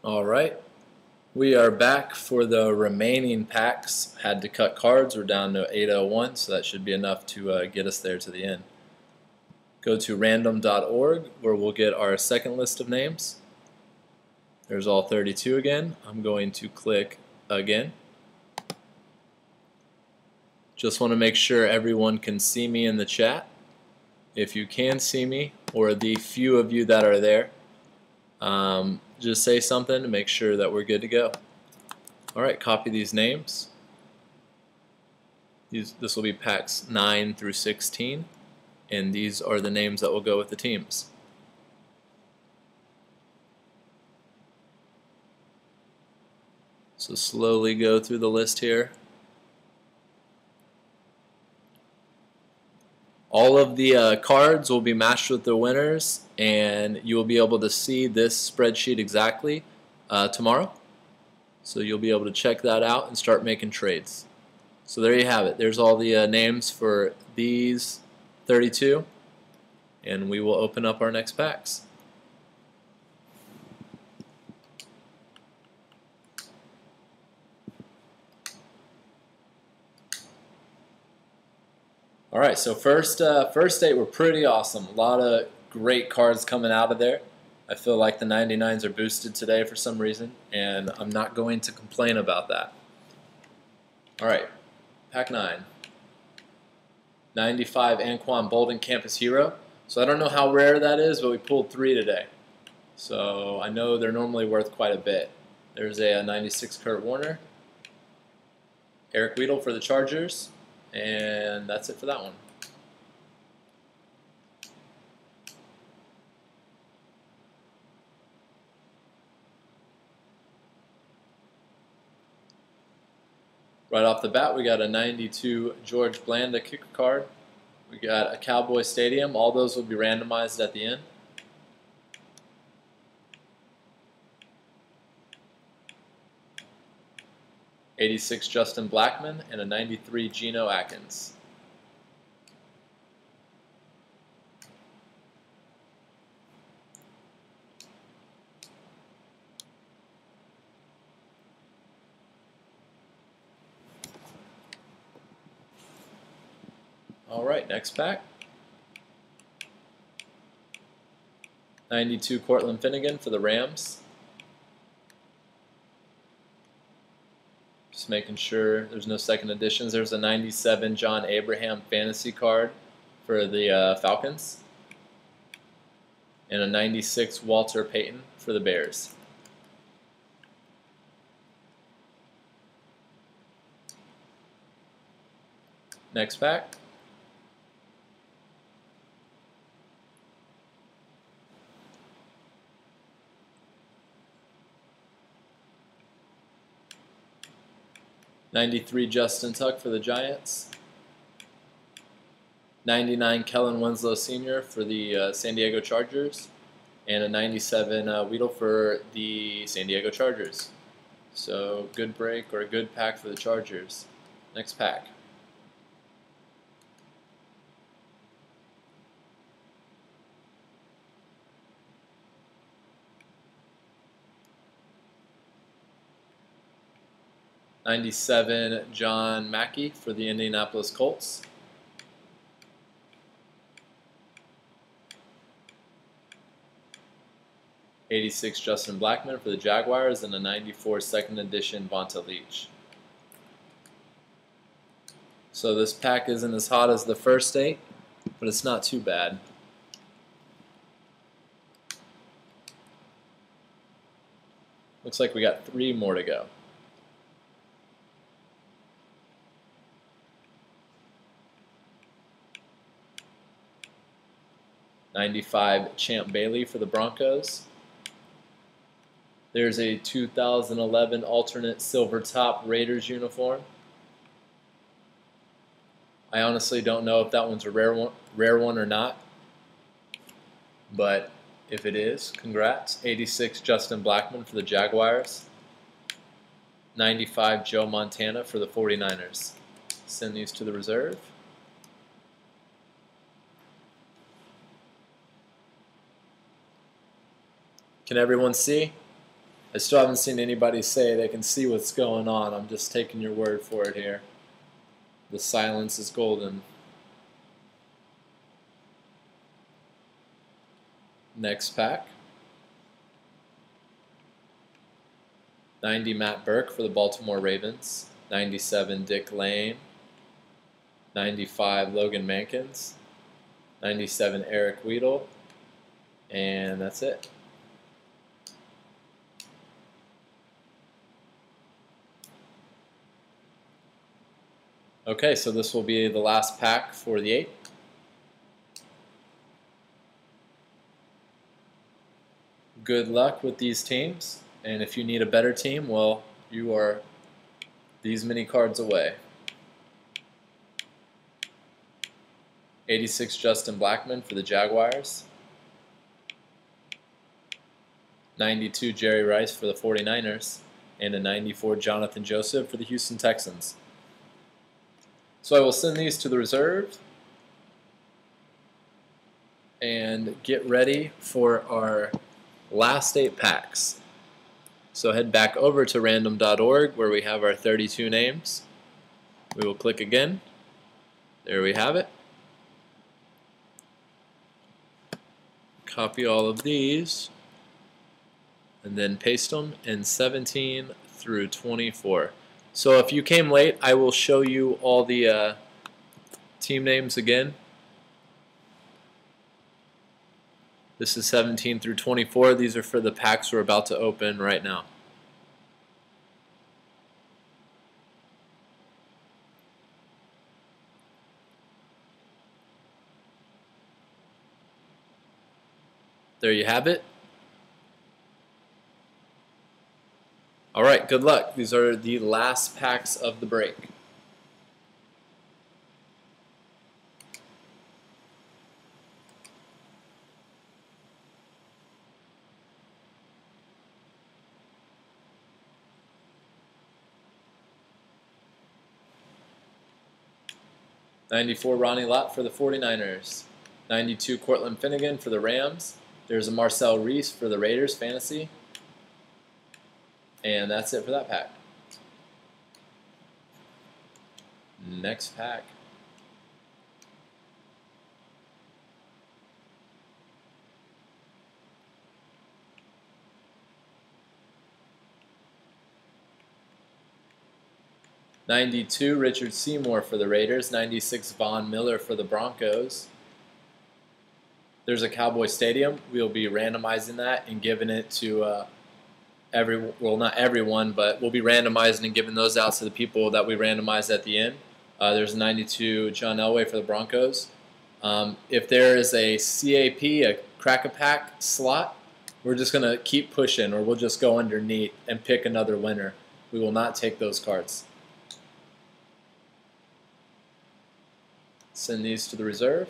All right, we are back for the remaining packs. Had to cut cards. We're down to 801, so that should be enough to get us there to the end. Go to random.org where we'll get our second list of names. There's all 32 again. I'm going to click again. Just want to make sure everyone can see me in the chat. If you can see me, or the few of you that are there, just say something to make sure that we're good to go. Alright, copy these names. This will be packs 9 through 16, and these are the names that will go with the teams. So slowly go through the list here. All of the cards will be matched with the winners, and you will be able to see this spreadsheet exactly tomorrow. So you'll be able to check that out and start making trades. So there you have it. There's all the names for these 32, and we will open up our next packs. All right, so first 8 were pretty awesome. A lot of great cards coming out of there. I feel like the 99s are boosted today for some reason, and I'm not going to complain about that. All right, pack 9. 95 Anquan Boldin Campus Hero. So I don't know how rare that is, but we pulled 3 today. So I know they're normally worth quite a bit. There's a 96 Kurt Warner. Eric Weedle for the Chargers. And that's it for that one. Right off the bat, we got a 92 George Blanda kicker card. We got a Cowboy Stadium. All those will be randomized at the end. '86 Justin Blackman and a 93 Geno Atkins. All right, next pack. 92 Cortland Finnegan for the Rams. Just making sure there's no second editions. There's a 97 John Abraham fantasy card for the Falcons. And a 96 Walter Payton for the Bears. Next pack. '93 Justin Tuck for the Giants. 99 Kellen Winslow Sr. for the San Diego Chargers. And a 97 Weedle for the San Diego Chargers. So good break or a good pack for the Chargers. Next pack. '97 John Mackey for the Indianapolis Colts. '86 Justin Blackman for the Jaguars, and a 94 second edition Vonta Leach. So this pack isn't as hot as the first 8, but it's not too bad. Looks like we got 3 more to go. '95 Champ Bailey for the Broncos. There's a 2011 alternate silver top Raiders uniform. I honestly don't know if that one's a rare one or not, but if it is, congrats. '86 Justin Blackman for the Jaguars. 95 Joe Montana for the 49ers. Send these to the reserve. Can everyone see? I still haven't seen anybody say they can see what's going on. I'm just taking your word for it here. The silence is golden. Next pack. 90 Matt Burke for the Baltimore Ravens. 97 Dick Lane. 95 Logan Mankins. 97 Eric Weedle. And that's it. Okay, so this will be the last pack for the 8. Good luck with these teams, and if you need a better team, well, you are these many cards away. 86 Justin Blackmon for the Jaguars. 92 Jerry Rice for the 49ers, and a 94 Jonathan Joseph for the Houston Texans. So I will send these to the reserve and get ready for our last 8 packs. So head back over to random.org where we have our 32 names. We will click again. There we have it. Copy all of these and then paste them in 17 through 24. So if you came late, I will show you all the team names again. This is 17 through 24. These are for the packs we're about to open right now. There you have it. Alright, good luck. These are the last packs of the break. '94 Ronnie Lott for the 49ers. 92 Cortland Finnegan for the Rams. There's a Marcel Reese for the Raiders Fantasy. And that's it for that pack. Next pack. '92 Richard Seymour for the Raiders. 96 Von Miller for the Broncos. There's a Cowboy Stadium. We'll be randomizing that and giving it to well, not everyone, but we'll be randomizing and giving those out to the people that we randomize at the end. There's a 92 John Elway for the Broncos. If there is a CAP, a Crack-A-Pack slot, we're just going to keep pushing, or we'll just go underneath and pick another winner. We will not take those cards. Send these to the reserve.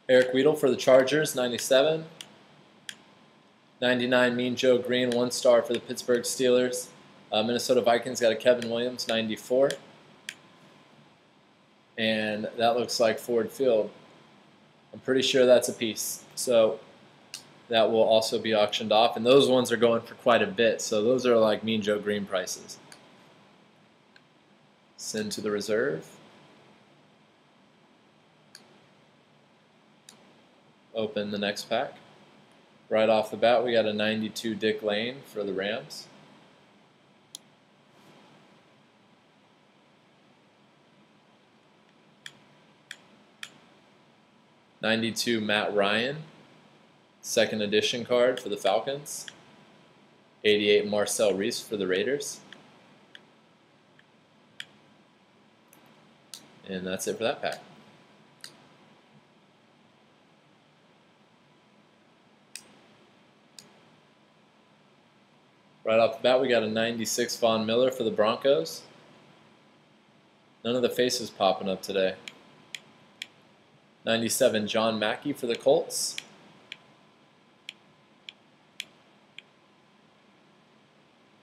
Eric Weedle for the Chargers, 97. 99 Mean Joe Green, 1 star for the Pittsburgh Steelers. Minnesota Vikings got a Kevin Williams, 94. And that looks like Ford Field. I'm pretty sure that's a piece. So that will also be auctioned off. And those ones are going for quite a bit. So those are like Mean Joe Green prices. Send to the reserve. Open the next pack. Right off the bat, we got a 92 Dick Lane for the Rams. '92 Matt Ryan, 2nd edition card for the Falcons. 88 Marcel Reese for the Raiders. And that's it for that pack. Right off the bat, we got a 96 Von Miller for the Broncos. None of the faces popping up today. 97 John Mackey for the Colts.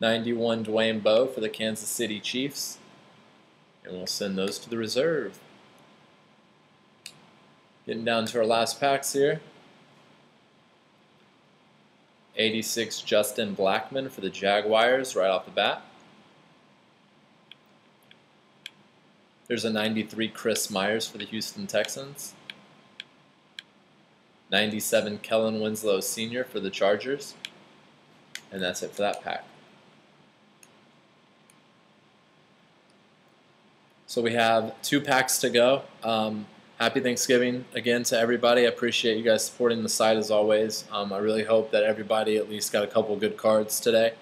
91 Dwayne Bowe for the Kansas City Chiefs. And we'll send those to the reserve. Getting down to our last packs here. 86 Justin Blackmon for the Jaguars right off the bat. There's a 93 Chris Myers for the Houston Texans. 97 Kellen Winslow Sr. for the Chargers. And that's it for that pack. So we have 2 packs to go. Happy Thanksgiving again to everybody. I appreciate you guys supporting the site as always. I really hope that everybody at least got a couple good cards today.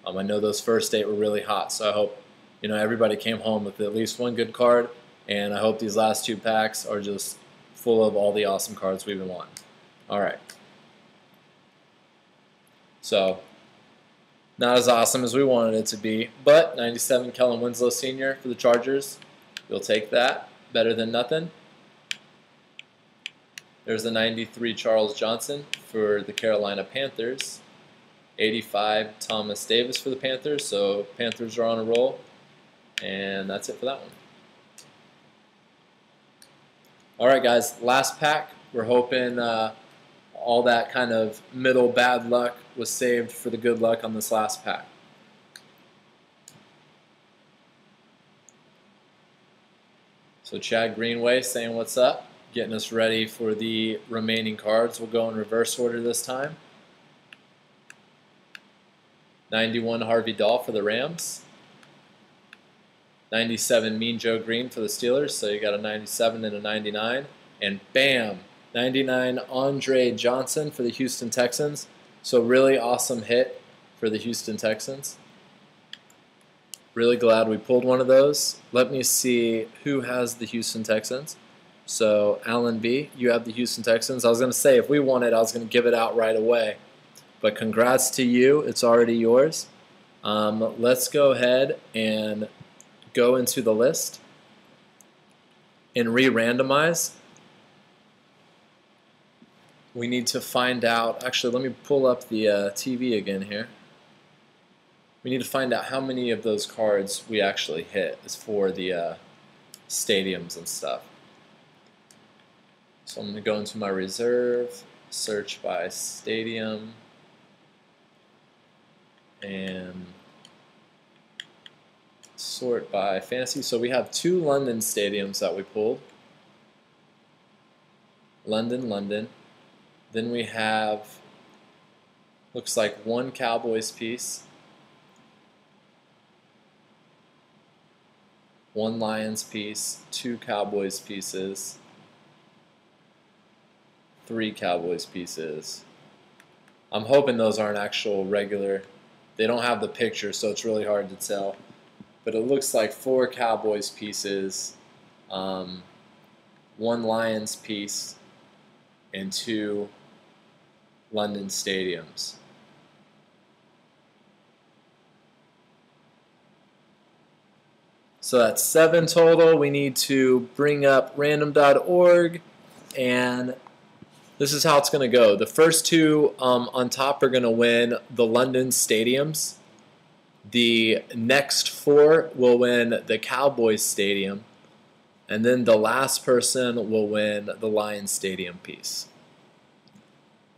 I know those first 8 were really hot, so I hope everybody came home with at least one good card, and I hope these last 2 packs are just full of all the awesome cards we've been wanting. All right. So, not as awesome as we wanted it to be, but 97 Kellen Winslow Sr. for the Chargers. We'll take that. Better than nothing. There's a 93 Charles Johnson for the Carolina Panthers. 85 Thomas Davis for the Panthers. So Panthers are on a roll. And that's it for that one. Alright guys, last pack. We're hoping all that kind of middle bad luck was saved for the good luck on this last pack. So Chad Greenway saying what's up, getting us ready for the remaining cards. We'll go in reverse order this time. 91 Harvey Dahl for the Rams. 97 Mean Joe Green for the Steelers, so you got a 97 and a 99. And bam, 99 Andre Johnson for the Houston Texans. So really awesome hit for the Houston Texans. Really glad we pulled one of those. Let me see who has the Houston Texans. So Alan B, you have the Houston Texans. I was going to say if we won it, I was going to give it out right away. But congrats to you. It's already yours. Let's go ahead and go into the list and re-randomize. We need to find out, actually let me pull up the TV again here. We need to find out how many of those cards we actually hit as for the stadiums and stuff. So I'm going to go into my reserve, search by stadium, and sort by fantasy. So we have 2 London stadiums that we pulled. London, London. Then we have, looks like 1 Cowboys piece, 1 Lions piece, 2 Cowboys pieces, 3 Cowboys pieces. I'm hoping those aren't actual regular. They don't have the picture, so it's really hard to tell. But it looks like 4 Cowboys pieces, 1 Lions piece, and 2 London stadiums. So that's 7 total. We need to bring up random.org, and this is how it's going to go. The first 2 on top are going to win the London stadiums. The next 4 will win the Cowboys stadium, and then the last person will win the Lions stadium piece.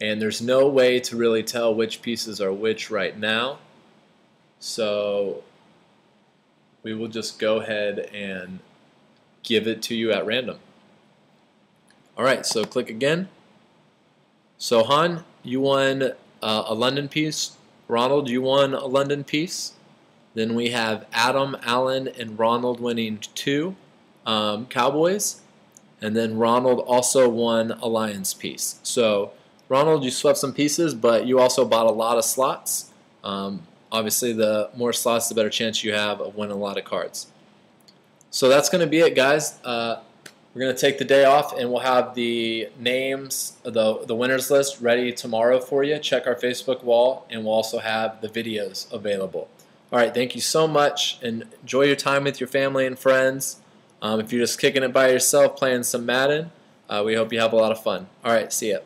And there's no way to really tell which pieces are which right now, so we will just go ahead and give it to you at random. Alright, so click again. So Han, you won a London piece. Ronald, you won a London piece. Then we have Adam, Allen, and Ronald winning 2 Cowboys. And then Ronald also won a Lions piece. So Ronald, you swept some pieces, but you also bought a lot of slots. Obviously, the more slots, the better chance you have of winning a lot of cards. So that's going to be it, guys. We're going to take the day off, and we'll have the names, the winners list ready tomorrow for you. Check our Facebook wall, and we'll also have the videos available. All right, thank you so much, and enjoy your time with your family and friends. If you're just kicking it by yourself, playing some Madden, we hope you have a lot of fun. All right, see ya.